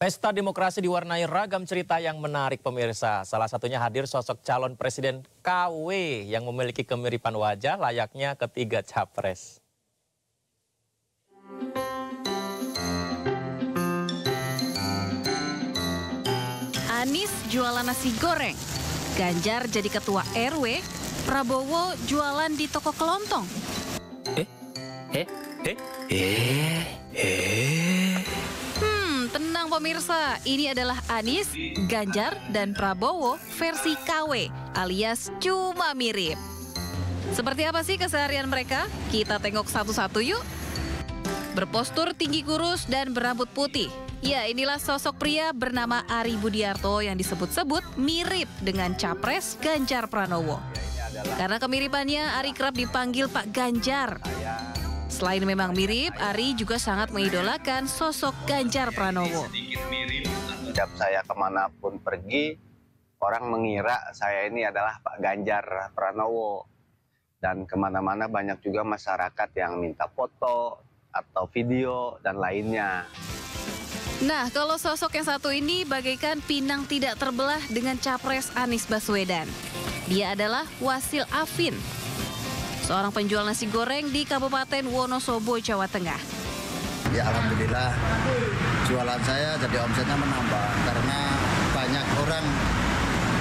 Pesta demokrasi diwarnai ragam cerita yang menarik pemirsa. Salah satunya hadir sosok calon presiden KW yang memiliki kemiripan wajah layaknya ketiga capres. Anies jualan nasi goreng, Ganjar jadi ketua RW, Prabowo jualan di toko kelontong. Tenang pemirsa, ini adalah Anies, Ganjar, dan Prabowo versi KW alias cuma mirip. Seperti apa sih keseharian mereka? Kita tengok satu-satu yuk. Berpostur tinggi kurus dan berambut putih. Ya, inilah sosok pria bernama Ari Budiarto yang disebut-sebut mirip dengan capres Ganjar Pranowo. Karena kemiripannya, Ari kerap dipanggil Pak Ganjar. Selain memang mirip, Ari juga sangat mengidolakan sosok Ganjar Pranowo. Setiap saya kemanapun pergi, orang mengira saya ini adalah Pak Ganjar Pranowo. Dan kemana-mana banyak juga masyarakat yang minta foto atau video dan lainnya. Nah, kalau sosok yang satu ini bagaikan pinang tidak terbelah dengan capres Anies Baswedan. Dia adalah Wasil Afin, seorang penjual nasi goreng di Kabupaten Wonosobo, Jawa Tengah. Ya alhamdulillah, jualan saya jadi omsetnya menambah karena banyak orang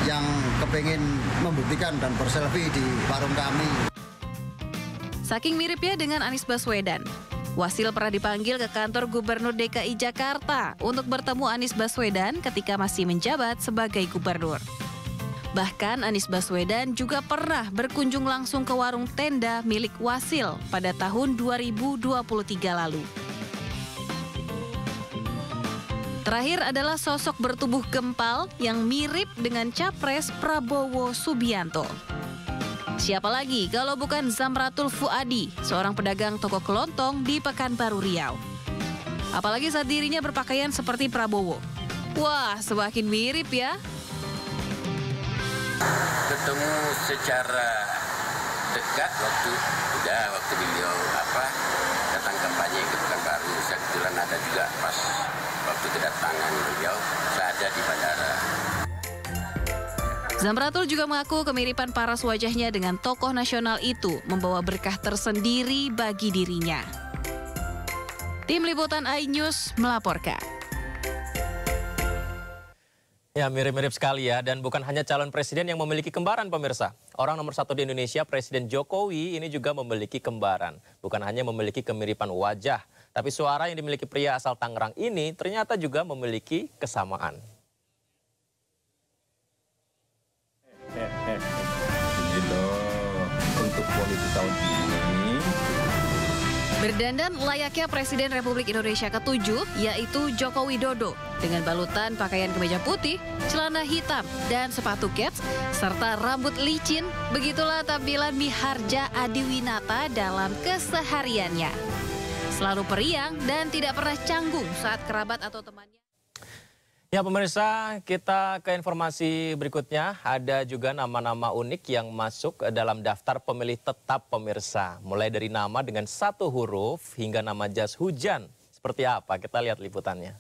yang kepingin membuktikan dan berselfie di warung kami. Saking miripnya dengan Anies Baswedan, Wasil pernah dipanggil ke kantor Gubernur DKI Jakarta untuk bertemu Anies Baswedan ketika masih menjabat sebagai gubernur. Bahkan Anies Baswedan juga pernah berkunjung langsung ke warung tenda milik Wasil pada tahun 2023 lalu. Terakhir adalah sosok bertubuh gempal yang mirip dengan capres Prabowo Subianto. Siapa lagi kalau bukan Zamratul Fuadi, seorang pedagang toko kelontong di Pekanbaru Riau. Apalagi saat dirinya berpakaian seperti Prabowo. Wah, semakin mirip ya. Ketemu secara dekat waktu beliau datang kampanye ke Pekanbaru. Saya kebetulan ada juga pas waktu kedatangan beliau, saya ada di bandara. Zamratul juga mengaku kemiripan paras wajahnya dengan tokoh nasional itu membawa berkah tersendiri bagi dirinya. Tim Liputan iNews melaporkan. Ya, mirip-mirip sekali ya, dan bukan hanya calon presiden yang memiliki kembaran pemirsa. Orang nomor satu di Indonesia, Presiden Jokowi, ini juga memiliki kembaran. Bukan hanya memiliki kemiripan wajah, tapi suara yang dimiliki pria asal Tangerang ini ternyata juga memiliki kesamaan. Ini loh, untuk politik tahun ini. Berdandan layaknya Presiden Republik Indonesia ke-7, yaitu Joko Widodo, dengan balutan pakaian kemeja putih, celana hitam, dan sepatu kets, serta rambut licin. Begitulah tampilan Miharja Adiwinata dalam kesehariannya. Selalu periang dan tidak pernah canggung saat kerabat atau temannya. Ya pemirsa, kita ke informasi berikutnya. Ada juga nama-nama unik yang masuk dalam daftar pemilih tetap pemirsa. Mulai dari nama dengan satu huruf hingga nama jas hujan. Seperti apa? Kita lihat liputannya.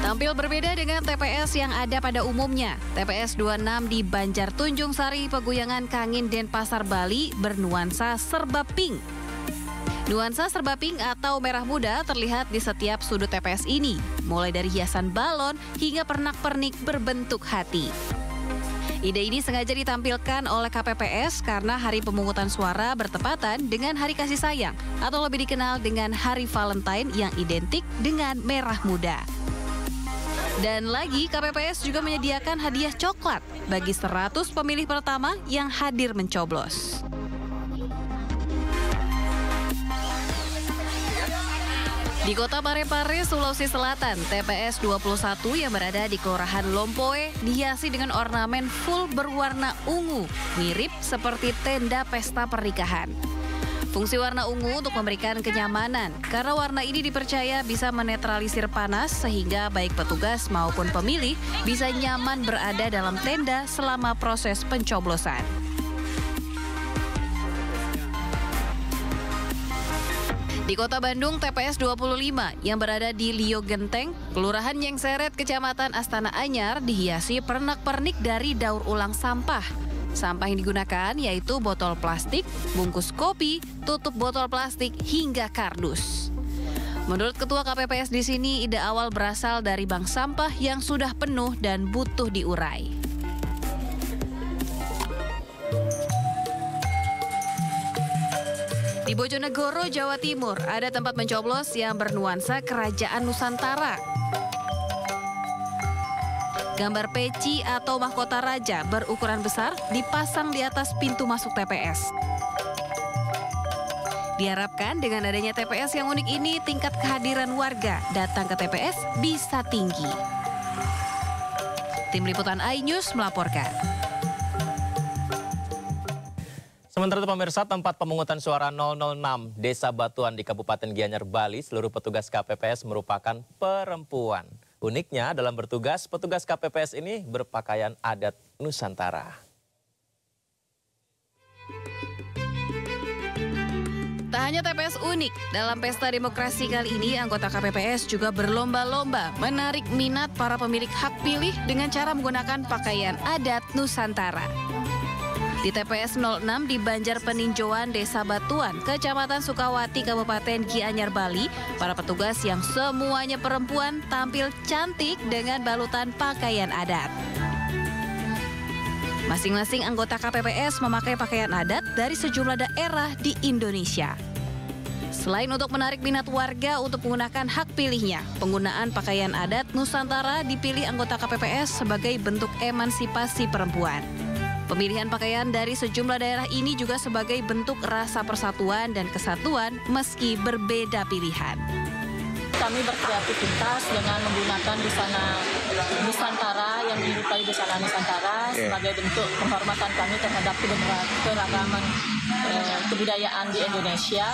Tampil berbeda dengan TPS yang ada pada umumnya. TPS 26 di Banjartunjung Sari, Peguyangan Kangin, Denpasar, Bali bernuansa serba pink. Nuansa serba pink atau merah muda terlihat di setiap sudut TPS ini, mulai dari hiasan balon hingga pernak-pernik berbentuk hati. Ide ini sengaja ditampilkan oleh KPPS karena hari pemungutan suara bertepatan dengan Hari Kasih Sayang atau lebih dikenal dengan Hari Valentine yang identik dengan merah muda. Dan lagi, KPPS juga menyediakan hadiah coklat bagi 100 pemilih pertama yang hadir mencoblos. Di kota Parepare, Sulawesi Selatan, TPS 21 yang berada di Kelurahan Lompoe dihiasi dengan ornamen full berwarna ungu, mirip seperti tenda pesta pernikahan. Fungsi warna ungu untuk memberikan kenyamanan, karena warna ini dipercaya bisa menetralisir panas sehingga baik petugas maupun pemilih bisa nyaman berada dalam tenda selama proses pencoblosan. Di Kota Bandung, TPS 25 yang berada di Lio Genteng, Kelurahan Nyengseret, Kecamatan Astana Anyar dihiasi pernak-pernik dari daur ulang sampah. Sampah yang digunakan yaitu botol plastik, bungkus kopi, tutup botol plastik, hingga kardus. Menurut Ketua KPPS di sini, ide awal berasal dari bank sampah yang sudah penuh dan butuh diurai. Di Bojonegoro, Jawa Timur, ada tempat mencoblos yang bernuansa kerajaan Nusantara. Gambar peci atau mahkota raja berukuran besar dipasang di atas pintu masuk TPS. Diharapkan dengan adanya TPS yang unik ini, tingkat kehadiran warga datang ke TPS bisa tinggi. Tim Liputan iNews melaporkan. Sementara itu pemirsa, tempat pemungutan suara 006 Desa Batuan di Kabupaten Gianyar, Bali, seluruh petugas KPPS merupakan perempuan. Uniknya dalam bertugas, petugas KPPS ini berpakaian adat Nusantara. Tak hanya TPS unik, dalam pesta demokrasi kali ini anggota KPPS juga berlomba-lomba menarik minat para pemilik hak pilih dengan cara menggunakan pakaian adat Nusantara. Di TPS 06 di Banjar Peninjauan Desa Batuan, Kecamatan Sukawati, Kabupaten Gianyar, Bali, para petugas yang semuanya perempuan tampil cantik dengan balutan pakaian adat. Masing-masing anggota KPPS memakai pakaian adat dari sejumlah daerah di Indonesia. Selain untuk menarik minat warga untuk menggunakan hak pilihnya, penggunaan pakaian adat Nusantara dipilih anggota KPPS sebagai bentuk emansipasi perempuan. Pemilihan pakaian dari sejumlah daerah ini juga sebagai bentuk rasa persatuan dan kesatuan meski berbeda pilihan. Kami berkreativitas dengan menggunakan busana Nusantara yang menyerupai busana Nusantara sebagai bentuk penghormatan kami terhadap keragaman kebudayaan di Indonesia.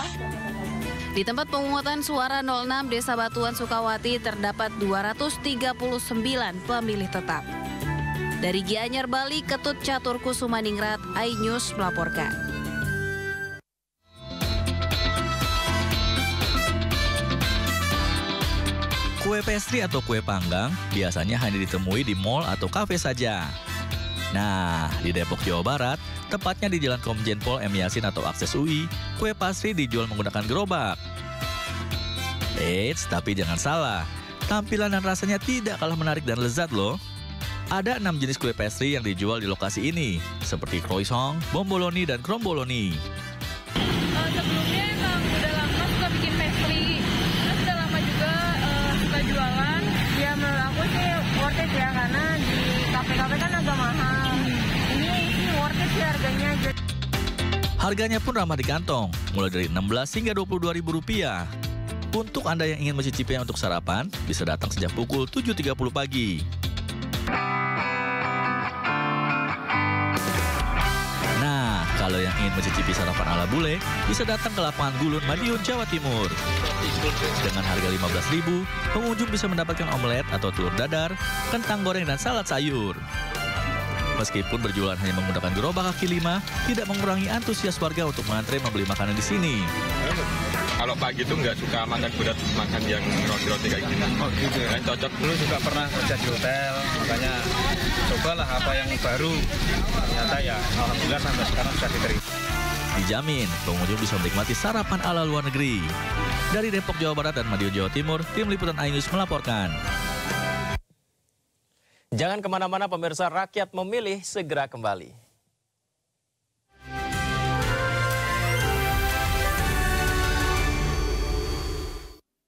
Di tempat pemungutan suara 06 Desa Batuan Sukawati terdapat 239 pemilih tetap. Dari Gianyar, Bali, Ketut Catur Kusumaningrat, iNews melaporkan. Kue pastry atau kue panggang biasanya hanya ditemui di mal atau kafe saja. Nah, di Depok, Jawa Barat, tepatnya di Jalan Komjen Pol M. Yasin atau Akses UI, kue pastry dijual menggunakan gerobak. Eits, tapi jangan salah, tampilan dan rasanya tidak kalah menarik dan lezat loh. Ada 6 jenis kue pastry yang dijual di lokasi ini, seperti croissant, bomboloni, dan kromboloni. Sebelumnya emang udah lama suka bikin pastry, terus udah lama juga suka jualan. Ya menurut aku sih worth it ya, karena di kafe-kafe kan agak mahal. Ini sih worth it sih harganya. Harganya pun ramah di kantong, mulai dari 16 hingga 22 ribu rupiah. Untuk Anda yang ingin mencicipinya untuk sarapan, bisa datang sejak pukul 7.30 pagi. Nah, kalau yang ingin mencicipi sarapan ala bule, bisa datang ke lapangan Gulun, Madiun, Jawa Timur. Dengan harga 15.000, pengunjung bisa mendapatkan omelet atau telur dadar, kentang goreng, dan salad sayur. Meskipun berjualan hanya menggunakan gerobak kaki 5, tidak mengurangi antusias warga untuk mengantre membeli makanan di sini. Kalau pagi itu nggak suka makan berat, makan yang roti-roti kayak gini. Oh gitu ya? Dan cocok. Dulu juga pernah kerja di hotel, makanya cobalah apa yang baru. Ternyata ya, alhamdulillah sampai sekarang bisa diterima. Dijamin, pengunjung bisa menikmati sarapan ala luar negeri. Dari Depok, Jawa Barat dan Madiun, Jawa Timur, Tim Liputan iNews melaporkan. Jangan kemana-mana pemirsa, Rakyat Memilih segera kembali.